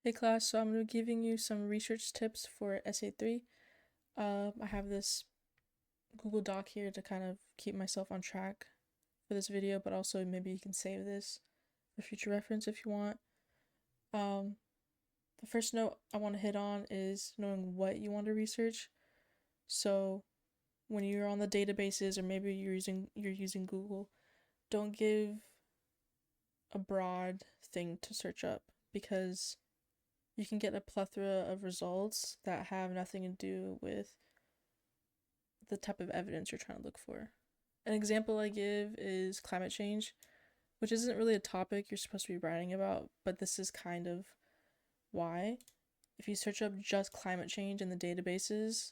Hey class, so I'm going to be giving you some research tips for Essay 3. I have this Google Doc here to kind of keep myself on track for this video, but also maybe you can save this for future reference if you want. The first note I want to hit on is knowing what you want to research. So when you're on the databases or maybe you're using Google, don't give a broad thing to search up because you can get a plethora of results that have nothing to do with the type of evidence you're trying to look for. An example I give is climate change, which isn't really a topic you're supposed to be writing about, but this is kind of why. If you search up just climate change in the databases,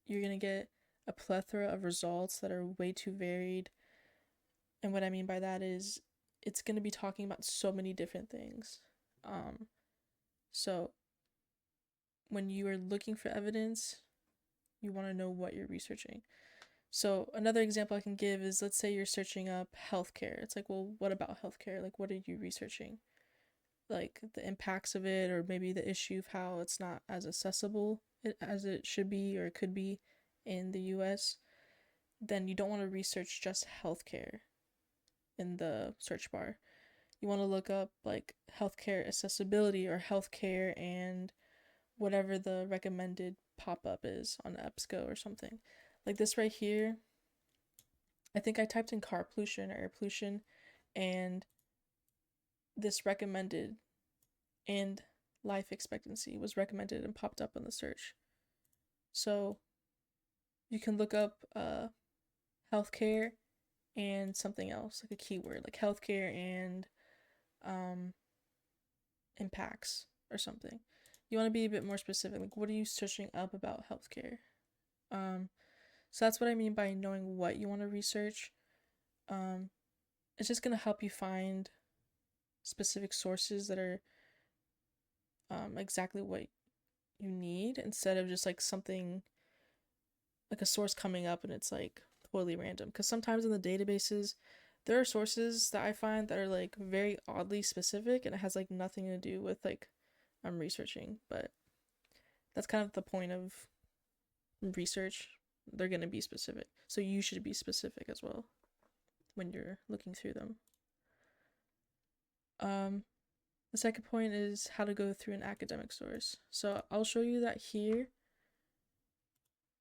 you're going to get a plethora of results that are way too varied. And what I mean by that is it's going to be talking about so many different things. So when you are looking for evidence, you want to know what you're researching. So another example I can give is, let's say you're searching up healthcare. It's like, well, what about healthcare? Like, what are you researching? Like the impacts of it, or maybe the issue of how it's not as accessible as it should be or could be in the US. Then you don't want to research just healthcare in the search bar. You want to look up like healthcare accessibility or healthcare and whatever the recommended pop-up is on EBSCO or something. Like this right here, I think I typed in car pollution or air pollution, and this recommended and life expectancy was recommended and popped up on the search. So you can look up healthcare and something else, like a keyword, like healthcare and impacts or something. You want to be a bit more specific. Like, what are you searching up about healthcare? So that's what I mean by knowing what you want to research. It's just gonna help you find specific sources that are exactly what you need, instead of just like something like a source coming up and it's like totally random. Because sometimes in the databases, there are sources that I find that are like very oddly specific and it has like nothing to do with like I'm researching. But that's kind of the point of research. They're going to be specific. So you should be specific as well when you're looking through them. The second point is how to go through an academic source. So I'll show you that here.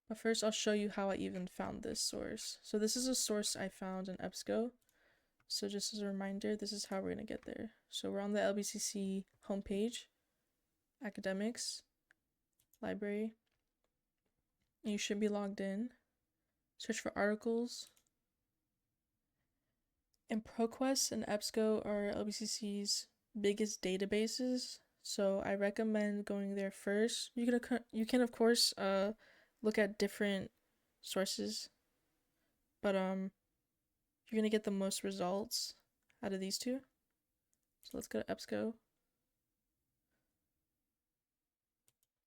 But first I'll show you how I even found this source. So this is a source I found in EBSCO. So just as a reminder, this is how we're going to get there. So we're on the LBCC homepage, academics, library. And you should be logged in. Search for articles. And ProQuest and EBSCO are LBCC's biggest databases. So I recommend going there first. You can of course look at different sources, but you're gonna get the most results out of these two. So let's go to EBSCO.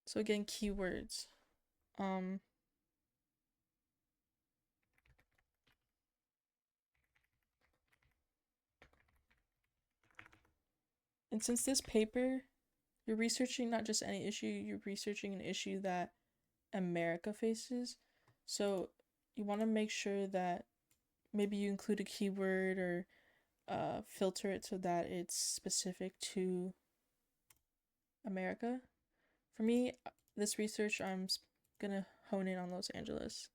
So again, keywords. Um, and since this paper, you're researching not just any issue, you're researching an issue that America faces. So you want to make sure that maybe you include a keyword or filter it so that it's specific to America. For me, this research, I'm gonna hone in on Los Angeles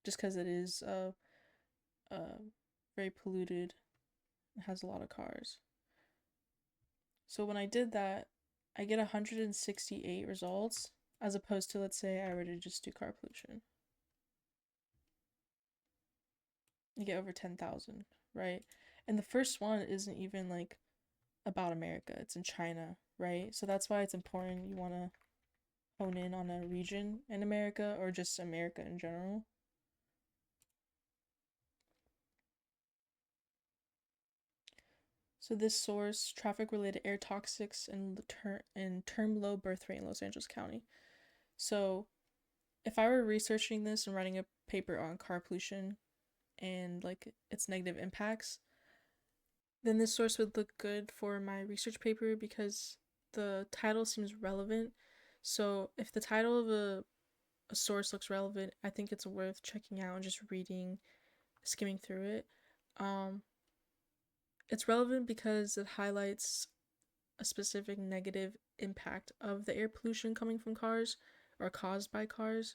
just because it is very polluted. It has a lot of cars. So when I did that, I get 168 results as opposed to, let's say I were to just do car pollution. You get over 10,000, right? And the first one isn't even like about America, it's in China, right? So that's why it's important you want to hone in on a region in America or just America in general. So this source, traffic-related air toxics and term low birth rate in Los Angeles County. So if I were researching this and writing a paper on car pollution and like its negative impacts, then this source would look good for my research paper because the title seems relevant. So if the title of a source looks relevant, I think it's worth checking out and just reading, skimming through it. Um, it's relevant because it highlights a specific negative impact of the air pollution coming from cars or caused by cars.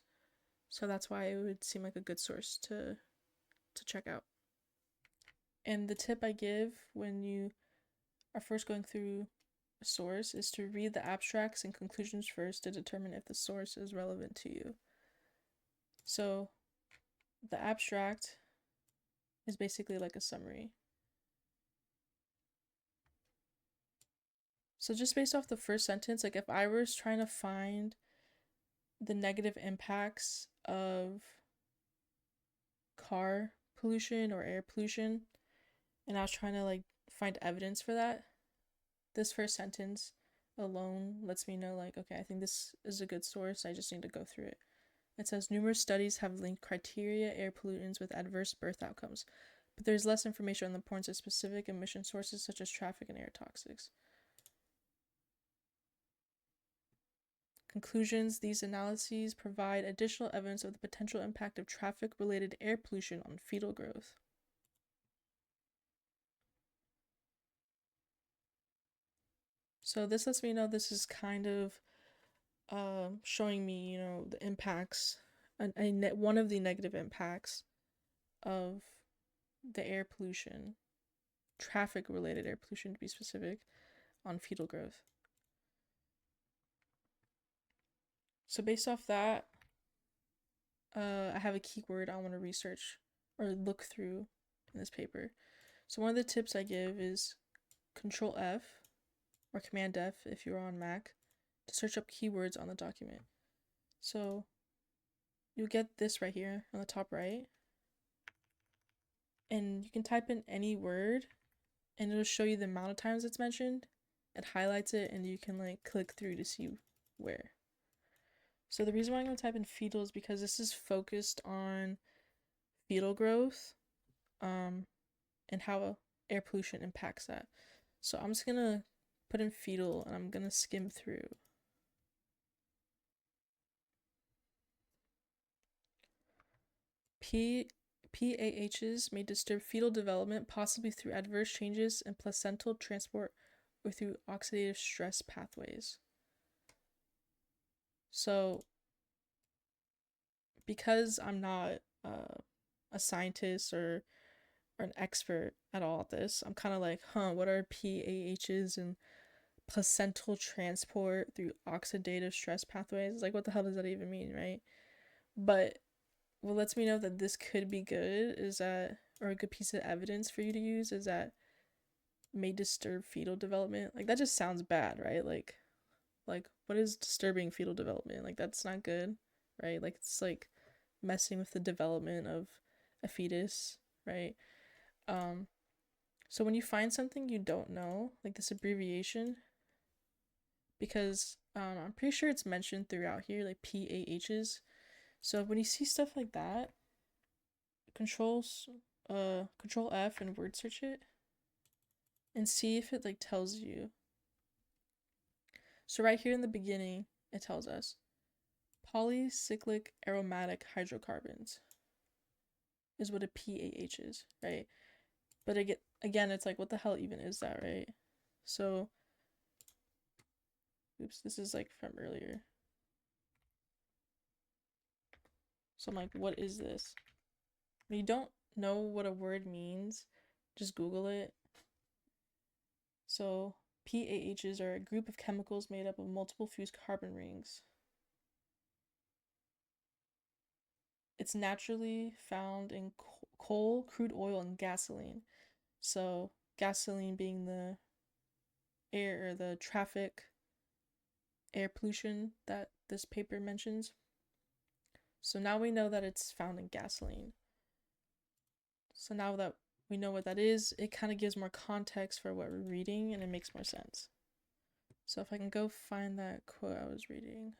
So that's why it would seem like a good source to check out. And the tip I give when you are first going through a source is to read the abstracts and conclusions first to determine if the source is relevant to you. So the abstract is basically like a summary. So just based off the first sentence, like if I was trying to find the negative impacts of car pollution or air pollution, and I was trying to like find evidence for that, this first sentence alone lets me know, like, okay, I think this is a good source. I just need to go through it. It says numerous studies have linked criteria air pollutants with adverse birth outcomes, but there's less information on the importance of specific emission sources such as traffic and air toxics. Conclusions: these analyses provide additional evidence of the potential impact of traffic-related air pollution on fetal growth. So this lets me know this is kind of showing me, the impacts, one of the negative impacts of the air pollution, traffic-related air pollution to be specific, on fetal growth. So based off that, I have a keyword I want to research or look through in this paper. So one of the tips I give is Control F or Command F if you're on Mac to search up keywords on the document. So you'll get this right here on the top right, and you can type in any word and it'll show you the amount of times it's mentioned. It highlights it and you can like click through to see where. So the reason why I'm going to type in fetal is because this is focused on fetal growth and how air pollution impacts that. So I'm just going to put in fetal and I'm going to skim through. PAHs may disturb fetal development, possibly through adverse changes in placental transport or through oxidative stress pathways. So, because I'm not a scientist or an expert at all at this, I'm kind of like, what are PAHs and placental transport through oxidative stress pathways? Like, what the hell does that even mean, right? But what lets me know that this could be good is that, or a good piece of evidence for you to use, is that may disturb fetal development. Like, that just sounds bad, right? Like what is disturbing fetal development? Like, that's not good, right? Like, it's like messing with the development of a fetus, right? So when you find something you don't know, like this abbreviation, because I'm pretty sure it's mentioned throughout here, like PAHs. So when you see stuff like that, control F and word search it and see if it like tells you. So right here in the beginning, it tells us polycyclic aromatic hydrocarbons is what a PAH is, right? But again, it's like, what the hell even is that, right? So, oops, this is like from earlier. So I'm like, what is this? When you don't know what a word means, just Google it. So PAHs are a group of chemicals made up of multiple fused carbon rings. It's naturally found in coal, crude oil, and gasoline. So gasoline being the air or the traffic air pollution that this paper mentions. So now we know that it's found in gasoline. So now that we know what that is, it kind of gives more context for what we're reading and it makes more sense. So if I can go find that quote I was reading.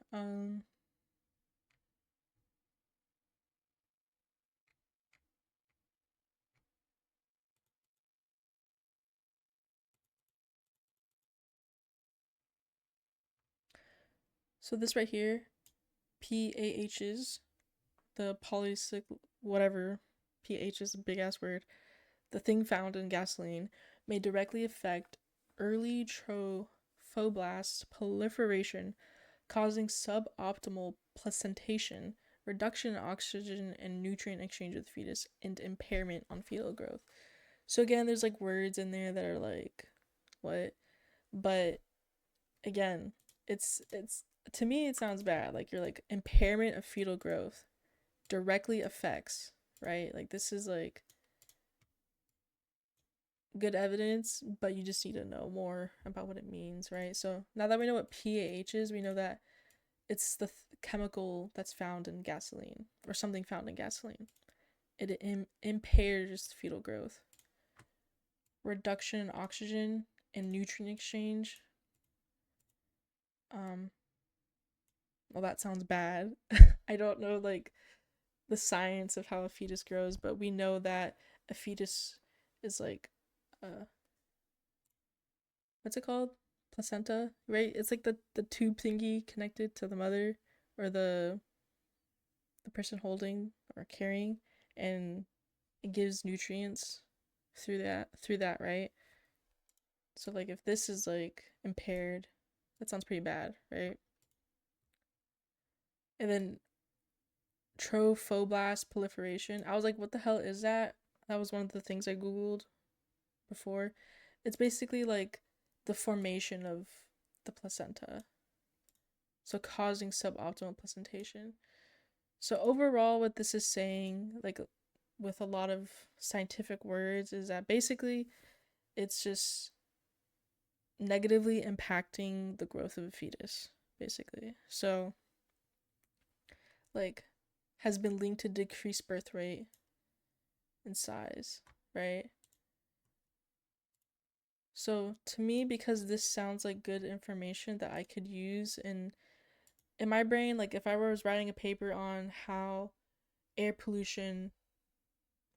So this right here, PAHs, the polycyc whatever, PH is a big ass word, the thing found in gasoline, may directly affect early trophoblast proliferation, causing suboptimal placentation, reduction in oxygen and nutrient exchange with the fetus, and impairment on fetal growth. So again, there's like words in there that are like, what? But again, it's to me it sounds bad. Like you're like impairment of fetal growth directly affects, right? Like this is like good evidence, but you just need to know more about what it means, right? So now that we know what PAH is, we know that it's the chemical that's found in gasoline or something found in gasoline. It impairs fetal growth. Reduction in oxygen and nutrient exchange. Well, that sounds bad. I don't know like the science of how a fetus grows, but we know that a fetus is like what's it called? Placenta, right? It's like the tube thingy connected to the mother or the person holding or carrying, and it gives nutrients through that, right? So like if this is like impaired, that sounds pretty bad, right? And then trophoblast proliferation. I was like, what the hell is that? That was one of the things I googled before. It's basically like the formation of the placenta. So causing suboptimal placentation. So overall what this is saying, like with a lot of scientific words, is that basically it's just negatively impacting the growth of a fetus, basically. So like has been linked to decreased birth rate and size, right? So to me, because this sounds like good information that I could use in my brain, like if I was writing a paper on how air pollution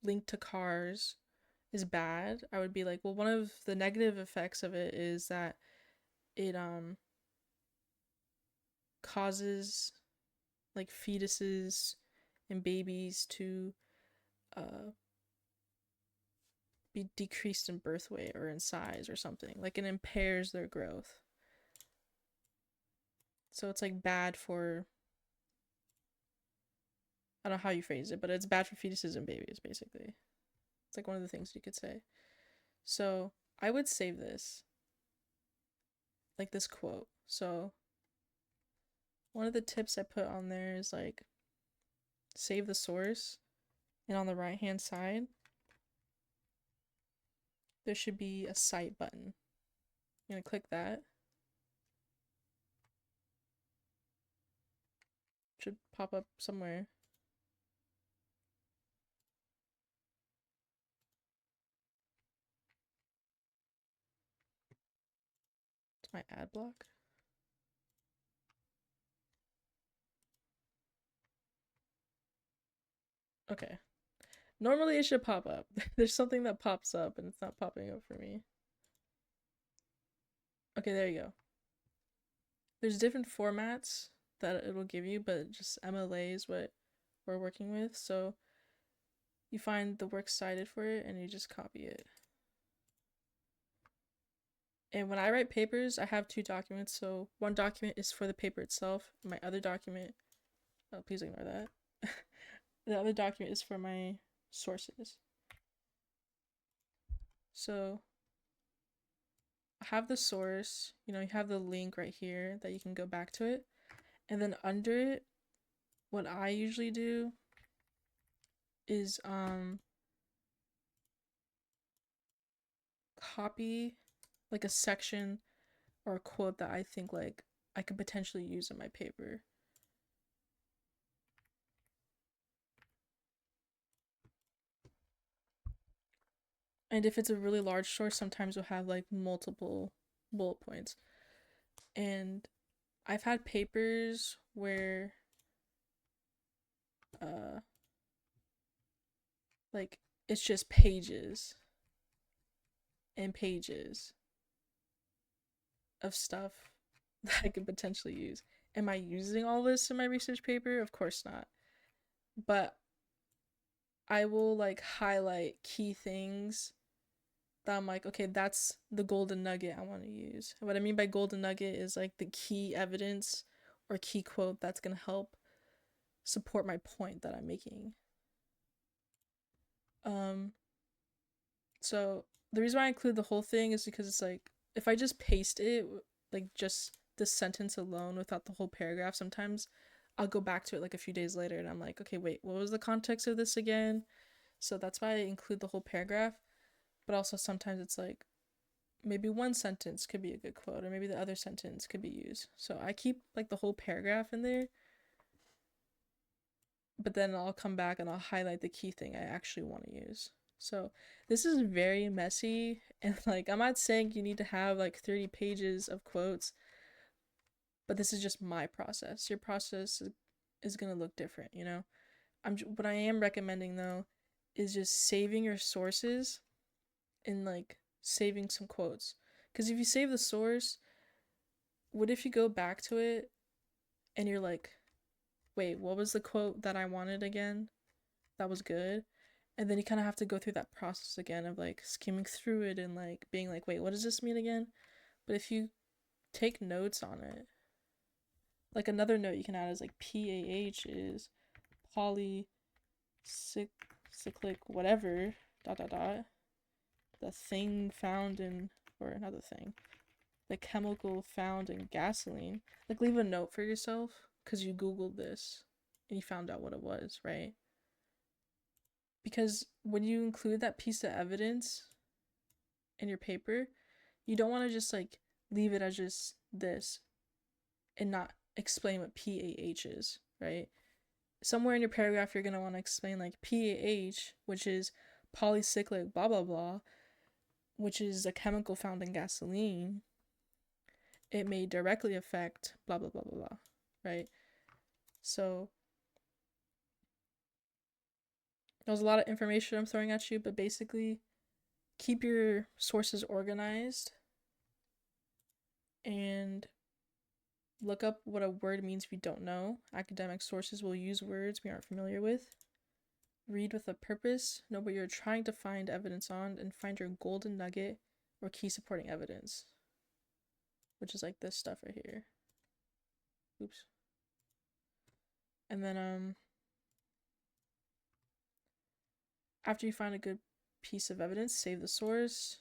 linked to cars is bad, I would be like, well, one of the negative effects of it is that it causes like fetuses and babies to uh be decreased in birth weight or in size or something. Like it impairs their growth. So it's like bad for, I don't know how you phrase it, but it's bad for fetuses and babies basically. It's like one of the things you could say. So I would save this, like this quote. So one of the tips I put on there is like save the source, and on the right hand side there should be a cite button. You're gonna click that. It should pop up somewhere. It's my ad block. Okay. Normally it should pop up. There's something that pops up and it's not popping up for me. Okay, there you go. There's different formats that it'll give you, but just MLA is what we're working with. So you find the works cited for it and you just copy it. And when I write papers, I have two documents. So one document is for the paper itself. My other document, oh, please ignore that. The other document is for my sources. So I have the source, you have the link right here that you can go back to it. And then under it, what I usually do is copy like a section or a quote that I think like I could potentially use in my paper. And if it's a really large source, sometimes we'll have like multiple bullet points. And I've had papers where like it's just pages and pages of stuff that I could potentially use. am I using all this in my research paper? Of course not. But I will like highlight key things that I'm like, okay, that's the golden nugget I want to use. And what I mean by golden nugget is like the key evidence or key quote that's going to help support my point that I'm making. So the reason why I include the whole thing is because it's like, if I just paste it, like just this sentence alone without the whole paragraph, sometimes I'll go back to it like a few days later and I'm like, okay, wait, what was the context of this again? So that's why I include the whole paragraph. But also sometimes it's like, maybe one sentence could be a good quote, or maybe the other sentence could be used. So I keep like the whole paragraph in there, but then I'll come back and I'll highlight the key thing I actually want to use. So this is very messy, and like I'm not saying you need to have like 30 pages of quotes, but this is just my process. Your process is going to look different, you know? What I am recommending though is just saving your sources and like saving some quotes. Because if you save the source, what if you go back to it and you're like, wait, what was the quote that I wanted again? That was good. And then you kind of have to go through that process again of like skimming through it and like being like, wait, what does this mean again? But if you take notes on it, like another note you can add is like PAH is polycyclic whatever dot dot dot, the thing found in, or another thing, the chemical found in gasoline. Like leave a note for yourself because you googled this and you found out what it was, right? Because when you include that piece of evidence in your paper, you don't want to just like leave it as just this and not explain what PAH is, right? Somewhere in your paragraph, you're going to want to explain like PAH, which is polycyclic blah blah blah, which is a chemical found in gasoline. It may directly affect blah blah blah blah blah, right? So there's a lot of information I'm throwing at you, but basically keep your sources organized and look up what a word means if you don't know. Academic sources will use words we aren't familiar with. Read with a purpose, know what you're trying to find evidence on, and find your golden nugget or key supporting evidence, which is like this stuff right here. Oops. And then after you find a good piece of evidence, save the source.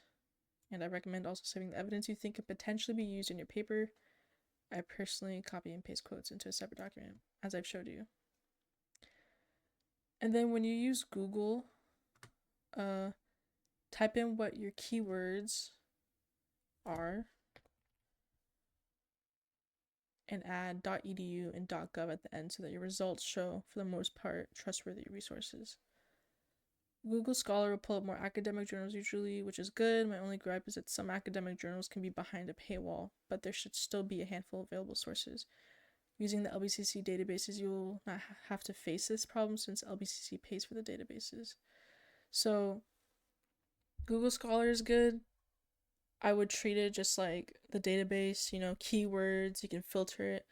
And I recommend also saving the evidence you think could potentially be used in your paper. I personally copy and paste quotes into a separate document, as I've showed you. And then when you use Google, type in what your keywords are and add .edu and .gov at the end so that your results show, for the most part, trustworthy resources. Google Scholar will pull up more academic journals usually, which is good. My only gripe is that some academic journals can be behind a paywall, but there should still be a handful of available sources. Using the LBCC databases, you will not have to face this problem since LBCC pays for the databases. So Google Scholar is good. I would treat it just like the database, you know, keywords, you can filter it.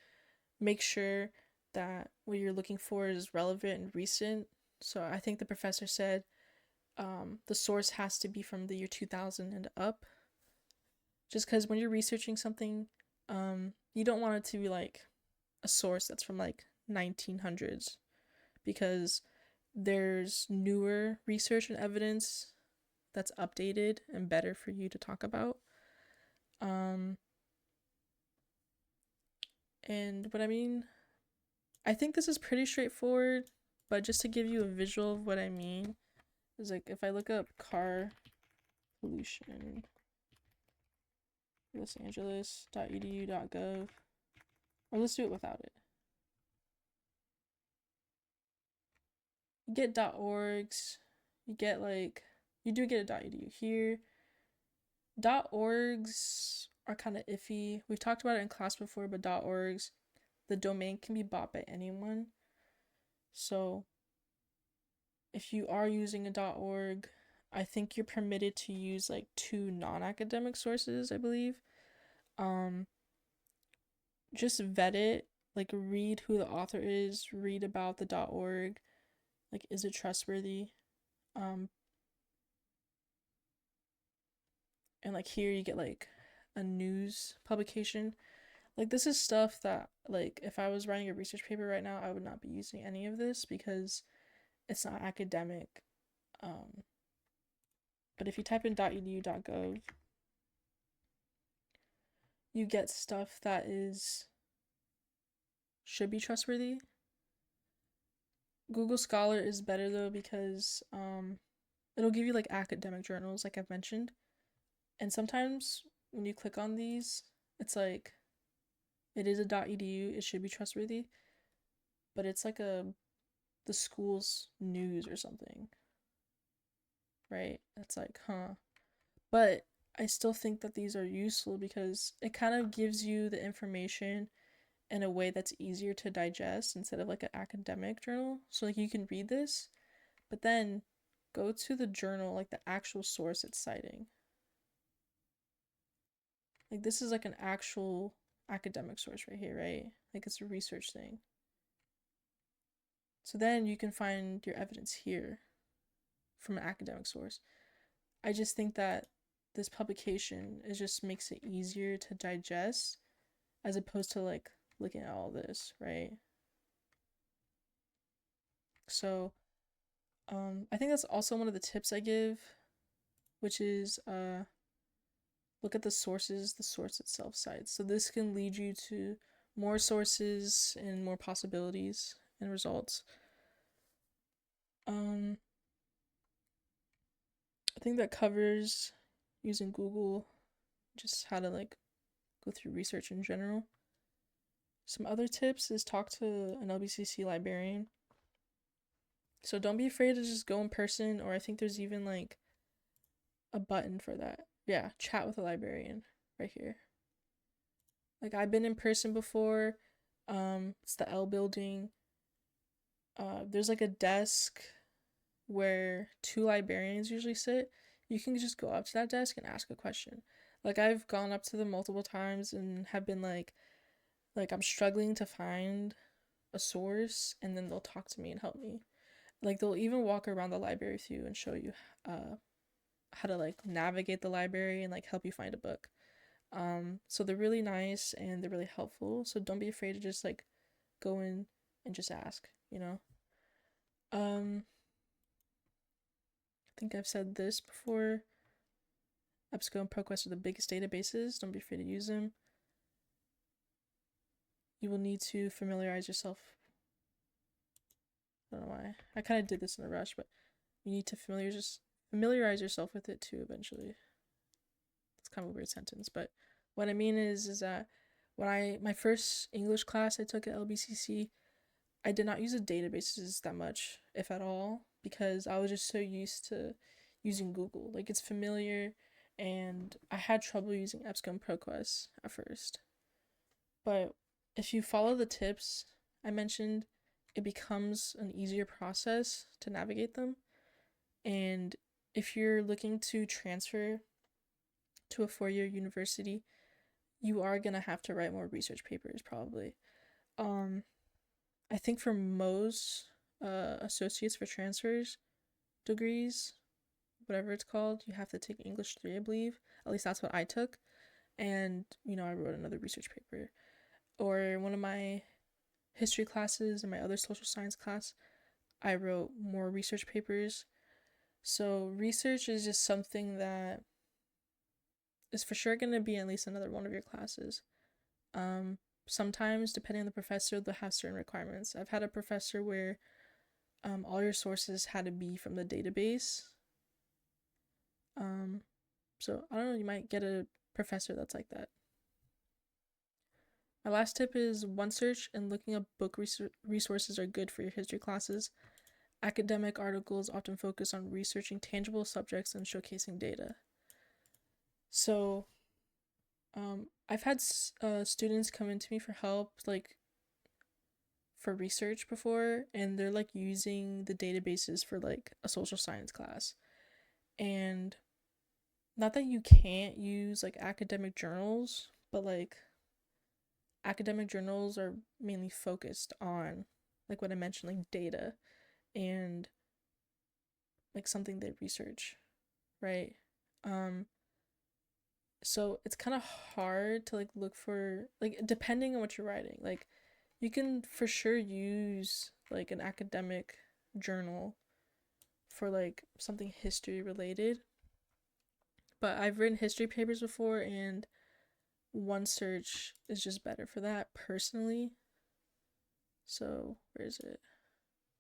Make sure that what you're looking for is relevant and recent. So I think the professor said the source has to be from the year 2000 and up. Just because when you're researching something, you don't want it to be like a source that's from like 1900s, because there's newer research and evidence that's updated and better for you to talk about. And what I mean, I think this is pretty straightforward, but just to give you a visual of what I mean, is like if I look up car pollution, Los Angeles.edu.gov, or let's do it without it. You get .orgs, you get like, you do get a .edu here. .orgs are kind of iffy. We've talked about it in class before, but .orgs, the domain can be bought by anyone. So if you are using a .org, I think you're permitted to use like 2 non-academic sources, I believe. Just vet it like read who the author is, read about the .org, like is it trustworthy? Um and like here you get like a news publication. Like this is stuff that like if I was writing a research paper right now, I would not be using any of this because it's not academic. Um but if you type in .edu.gov, you get stuff that is should be trustworthy. Google Scholar is better though because it'll give you like academic journals like I've mentioned. And sometimes when you click on these, it's like it is a .edu, it should be trustworthy, but it's like the school's news or something, right? It's like, huh. But I still think that these are useful because it kind of gives you the information in a way that's easier to digest instead of like an academic journal. So like you can read this, but then go to the journal, like the actual source it's citing. Like this is like an actual academic source right here, right? Like it's a research thing. So then you can find your evidence here from an academic source. I just think that this publication it just makes it easier to digest as opposed to like looking at all this, right? So I think that's also one of the tips I give, which is look at the sources the source itself cites. So this can lead you to more sources and more possibilities and results. I think that covers using Google, just how to like go through research in general. Some other tips is talk to an LBCC librarian. So don't be afraid to just go in person, or I think there's even like a button for that. Yeah, chat with a librarian right here. Like I've been in person before. It's the L building. There's like a desk where two librarians usually sit. You can just go up to that desk and ask a question. Like I've gone up to them multiple times and have been like I'm struggling to find a source, and then they'll talk to me and help me. Like they'll even walk around the library with you and show you how to like navigate the library and like help you find a book. So they're really nice and they're really helpful. So don't be afraid to just like go in and just ask, you know? Um, I think I've said this before. EBSCO and ProQuest are the biggest databases. Don't be afraid to use them. You will need to familiarize yourself. I don't know why. I kind of did this in a rush, but you need to familiarize yourself with it too eventually. It's kind of a weird sentence, but what I mean is that when my first English class I took at LBCC, I did not use the databases that much, if at all, because I was just so used to using Google. Like it's familiar, and I had trouble using EBSCO and ProQuest at first. But if you follow the tips I mentioned, it becomes an easier process to navigate them. And if you're looking to transfer to a 4-year university, you are going to have to write more research papers probably. I think for most associates for transfers degrees, whatever it's called, you have to take English 3, I believe. At least that's what I took. And, I wrote another research paper. Or one of my history classes and my other social science class, I wrote more research papers. So research is just something that is for sure going to be at least another one of your classes. Sometimes, depending on the professor, they'll have certain requirements. I've had a professor where all your sources had to be from the database. So I don't know, you might get a professor that's like that. My last tip is OneSearch and looking up book resources are good for your history classes. Academic articles often focus on researching tangible subjects and showcasing data. So, I've had students come into me for help, like for research before, and they're like using the databases for like a social science class. And not that you can't use like academic journals, but like academic journals are mainly focused on, like what I mentioned, like data and like something they research, right? Um, so it's kind of hard to like look for, like, depending on what you're writing. Like, you can for sure use like an academic journal for like something history related, but I've written history papers before, and OneSearch is just better for that personally. So where is it?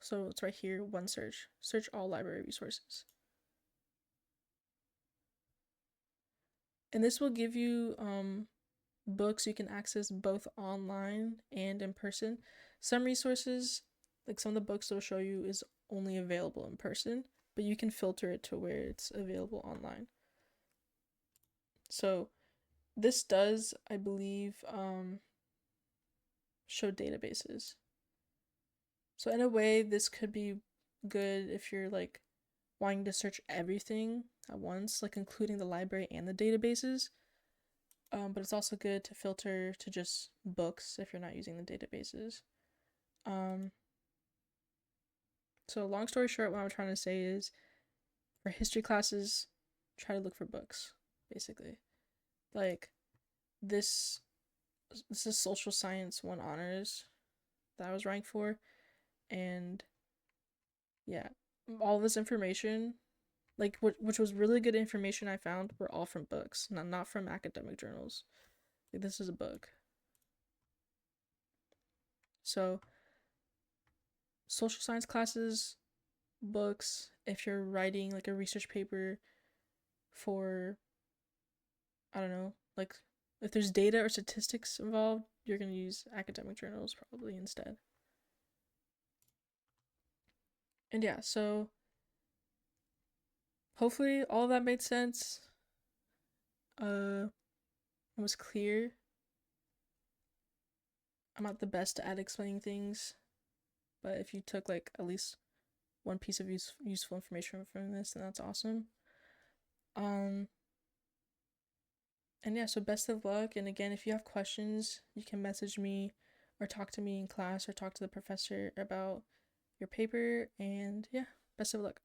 So it's right here, OneSearch. Search all library resources. And this will give you books you can access both online and in person. Some resources, like some of the books they'll show you, is only available in person, but you can filter it to where it's available online. So this does, I believe, show databases. So in a way, this could be good if you're like wanting to search everything at once, like including the library and the databases. But it's also good to filter to just books if you're not using the databases. Um, so long story short, what I'm trying to say is, for history classes, try to look for books, basically. Like this this is social science 1 honors that I was ranked for, and yeah, all this information, like which was really good information I found, were all from books, not from academic journals. Like, this is a book. So social science classes, books. If you're writing like a research paper for, I don't know, like if there's data or statistics involved, you're gonna use academic journals probably instead. And yeah, so hopefully all of that made sense. It was clear. I'm not the best at explaining things, but if you took like at least one piece of useful information from this, then that's awesome. Um, and yeah, so best of luck. And again, if you have questions, you can message me or talk to me in class or talk to the professor about your paper. And yeah, best of luck.